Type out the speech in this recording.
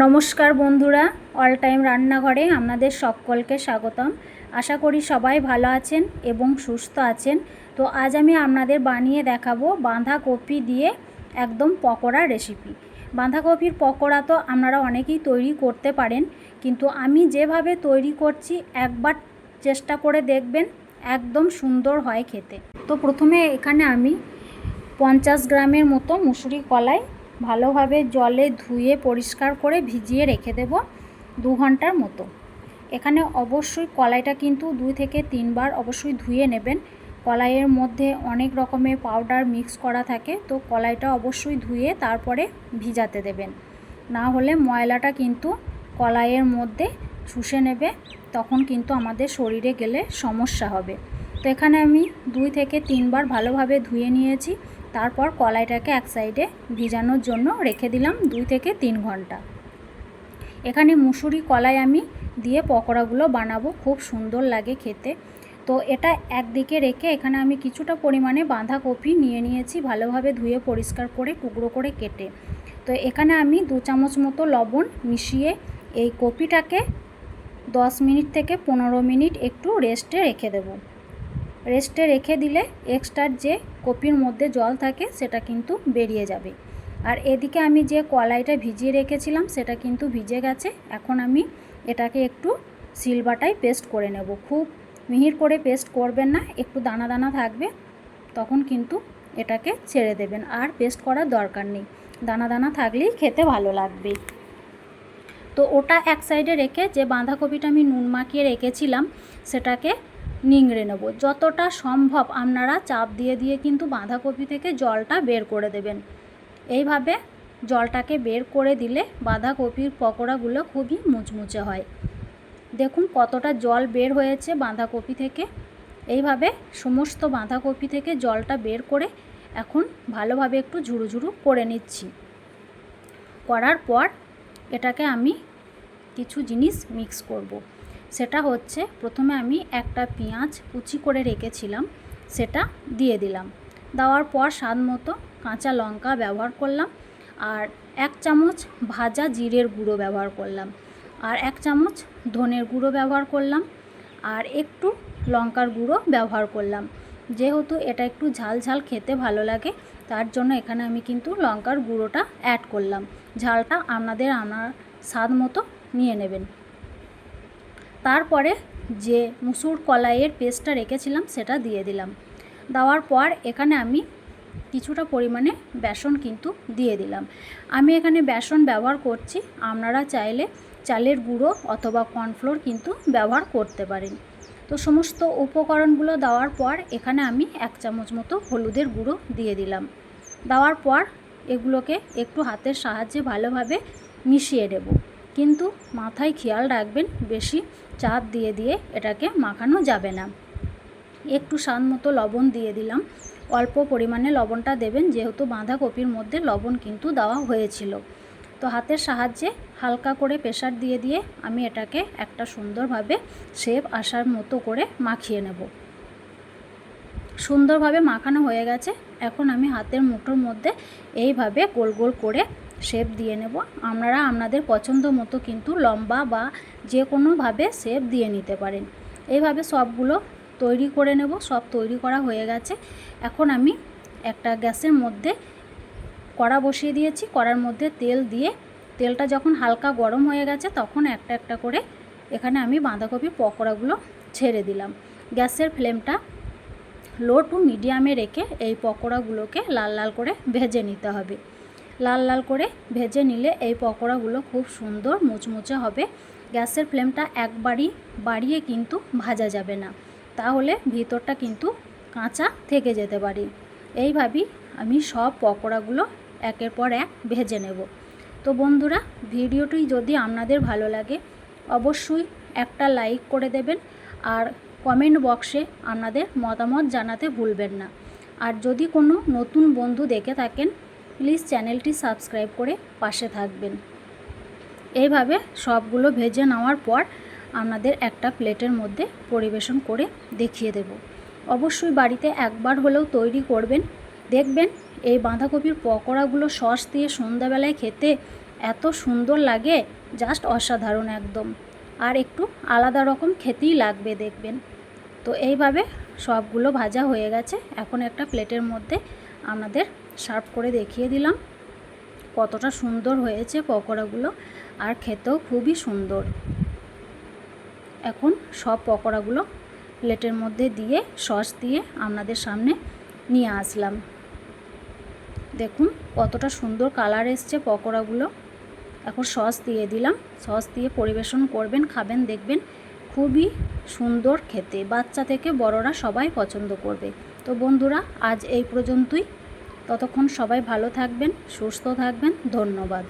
নমস্কার বন্ধুরা, all time রান্নাঘরে আপনাদের সকলকে স্বাগতম। আশা করি সবাই ভালো আছেন এবং সুস্থ আছেন। তো আজ আমি আপনাদের বানিয়ে দেখাবো বাঁধাকপি দিয়ে একদম পকোড়া রেসিপি। বাঁধাকপির পকোড়া তো আপনারা অনেকেই তৈরি করতে পারেন, কিন্তু আমি যেভাবে তৈরি করছি একবার চেষ্টা করে দেখবেন, একদম সুন্দর হয় খেতে। তো প্রথমে এখানে আমি 50 গ্রামের মতো মুসুরি কলাই ভালোভাবে জলে ধুয়ে পরিষ্কার করে ভিজিয়ে রেখে দেব 2 ঘন্টার মতো। এখানে অবশ্যই কলাইটা কিন্তু 2 থেকে 3 বার অবশ্যই ধুয়ে নেবেন। কলাইয়ের মধ্যে অনেক রকমের পাউডার মিক্স করা থাকে, তো কলাইটা অবশ্যই ধুয়ে তারপরে ভিজাতে দেবেন, না হলে ময়লাটা কিন্তু কলাইয়ের মধ্যে শুষে নেবে, তখন কিন্তু আমাদের শরীরে গেলে সমস্যা হবে। তো এখানে আমি 2 থেকে 3 বার ভালোভাবে ধুয়ে নিয়েছি। তারপর কলাইটাকে এক সাইডে ভিজানোর জন্য রেখে দিলাম 2 থেকে 3 ঘন্টা। এখানে মুসুরি কলাই আমি দিয়ে পকোড়াগুলো বানাবো, খুব সুন্দর লাগে খেতে। তো এটা একদিকে রেখে এখানে আমি কিছুটা পরিমাণে বাঁধাকপি নিয়ে নিয়েছি, ভালোভাবে ধুয়ে পরিষ্কার করে টুকরো করে কেটে। তো এখানে আমি 2 চামচ মতো লবণ মিশিয়ে এই কপিটাকে 10 মিনিট থেকে 15 মিনিট একটু রেস্টে রেখে দেব। রেস্টে রেখে দিলে এক্সট্রা যে কপির মধ্যে জল থাকে সেটা কিন্তু বেরিয়ে যাবে। আর এদিকে আমি যে কলাইটা ভিজিয়ে রেখেছিলাম সেটা কিন্তু ভিজে গেছে। এখন আমি এটাকে একটু শিলবাটায় পেস্ট করে নেব। খুব মিহির করে পেস্ট করবেন না, একটু দানা দানা থাকবে, তখন কিন্তু এটাকে ছেড়ে দেবেন। আর পেস্ট করার দরকার নেই, দানা দানা থাকলেই খেতে ভালো লাগবে। তো ওটা এক সাইডে রেখে যে বাঁধাকপিটা আমি নুন মাখিয়ে রেখেছিলাম সেটাকে নিংড়ে নেব। যতটা সম্ভব আপনারা চাপ দিয়ে দিয়ে কিন্তু বাঁধাকপি থেকে জলটা বের করে দেবেন। এইভাবে জলটাকে বের করে দিলে বাঁধাকপির পকোড়াগুলো খুবই মুচমুচে হয়। দেখুন কতটা জল বের হয়েছে বাঁধাকপি থেকে। এইভাবে সমস্ত বাঁধাকপি থেকে জলটা বের করে এখন ভালোভাবে একটু ঝুরু ঝুরু করে নিচ্ছি। করার পর এটাকে আমি কিছু জিনিস মিক্স করব। সেটা হচ্ছে, প্রথমে আমি একটা পেঁয়াজ কুচি করে রেখেছিলাম সেটা দিয়ে দিলাম। দেওয়ার পর স্বাদ মতো কাঁচা লঙ্কা ব্যবহার করলাম, আর 1 চামচ ভাজা জিরের গুঁড়ো ব্যবহার করলাম, আর 1 চামচ ধনের গুঁড়ো ব্যবহার করলাম, আর একটু লঙ্কার গুঁড়ো ব্যবহার করলাম। যেহেতু এটা একটু ঝাল ঝাল খেতে ভালো লাগে, তার জন্য এখানে আমি কিন্তু লঙ্কার গুঁড়োটা অ্যাড করলাম। ঝালটা আপনার স্বাদ মতো নিয়ে নেবেন। তারপরে যে মুসুর কলাইয়ের পেস্টটা রেখেছিলাম সেটা দিয়ে দিলাম। দেওয়ার পর এখানে আমি কিছুটা পরিমাণে বেসন কিন্তু দিয়ে দিলাম। আমি এখানে বেসন ব্যবহার করছি, আপনারা চাইলে চালের গুঁড়ো অথবা কর্নফ্লোর কিন্তু ব্যবহার করতে পারেন। তো সমস্ত উপকরণগুলো দেওয়ার পর এখানে আমি 1 চামচ মতো হলুদের গুঁড়ো দিয়ে দিলাম। দেওয়ার পর এগুলোকে একটু হাতের সাহায্যে ভালোভাবে মিশিয়ে দেব, কিন্তু মাথায় খেয়াল রাখবেন বেশি চাপ দিয়ে দিয়ে এটাকে মাখানো যাবে না। একটু স্বাদ মতো লবণ দিয়ে দিলাম। অল্প পরিমাণে লবণটা দেবেন, যেহেতু বাঁধাকপির মধ্যে লবণ কিন্তু দেওয়া হয়েছিল। তো হাতের সাহায্যে হালকা করে প্রেসার দিয়ে দিয়ে আমি এটাকে একটা সুন্দরভাবে শেপ আসার মতো করে মাখিয়ে নেব। সুন্দরভাবে মাখানো হয়ে গেছে। এখন আমি হাতের মুঠোর মধ্যে এইভাবে গোল গোল করে শেপ দিয়ে নেব। আপনারা আপনাদের পছন্দ মতো কিন্তু লম্বা বা যে কোনোভাবে শেপ দিয়ে নিতে পারেন। এইভাবে সবগুলো তৈরি করে নেব। সব তৈরি করা হয়ে গেছে। এখন আমি একটা গ্যাসের মধ্যে কড়া বসিয়ে দিয়েছি। কড়ার মধ্যে তেল দিয়ে তেলটা যখন হালকা গরম হয়ে গেছে তখন একটা একটা করে এখানে আমি বাঁধাকপি পকোড়াগুলো ছেড়ে দিলাম। গ্যাসের ফ্লেমটা লো টু মিডিয়ামে রেখে এই পকোড়াগুলোকে লাল লাল করে ভেজে নিতে হবে। লাল লাল করে ভেজে নিলে এই পকোড়াগুলো খুব সুন্দর মুচমুচে হবে। গ্যাসের ফ্লেমটা একবারই বাড়িয়ে কিন্তু ভাজা যাবে না, তাহলে ভিতরটা কিন্তু কাঁচা থেকে যেতে পারে। এইভাবেই আমি সব পকোড়াগুলো একের পর এক ভেজে নেব। তো বন্ধুরা, ভিডিওটি যদি আপনাদের ভালো লাগে অবশ্যই একটা লাইক করে দেবেন, আর কমেন্ট বক্সে আপনাদের মতামত জানাতে ভুলবেন না। আর যদি কোনো নতুন বন্ধু দেখে থাকেন প্লিজ চ্যানেলটি সাবস্ক্রাইব করে পাশে থাকবেন। এইভাবে সবগুলো ভেজে নেওয়ার পর আপনাদের একটা প্লেটের মধ্যে পরিবেশন করে দেখিয়ে দেব। অবশ্যই বাড়িতে একবার হলেও তৈরি করবেন, দেখবেন এই বাঁধাকপির পকোড়াগুলো সস দিয়ে সন্ধ্যাবেলায় খেতে এত সুন্দর লাগে, জাস্ট অসাধারণ একদম। আর একটু আলাদা রকম খেতেই লাগবে দেখবেন। তো এইভাবে সবগুলো ভাজা হয়ে গেছে। এখন একটা প্লেটের মধ্যে আপনাদের সার্ভ করে দেখিয়ে দিলাম কতটা সুন্দর হয়েছে পকোড়াগুলো, আর খেতেও খুবই সুন্দর। এখন সব পকোড়াগুলো প্লেটের মধ্যে দিয়ে সস দিয়ে আপনাদের সামনে নিয়ে আসলাম। দেখুন কতটা সুন্দর কালার এসছে পকোড়াগুলো। এখন সস দিয়ে দিলাম, সস দিয়ে পরিবেশন করবেন, খাবেন, দেখবেন খুবই সুন্দর খেতে। বাচ্চা থেকে বড়রা সবাই পছন্দ করবে। তো বন্ধুরা, আজ এই পর্যন্তই। ততক্ষণ সবাই ভালো থাকবেন, সুস্থ থাকবেন। ধন্যবাদ।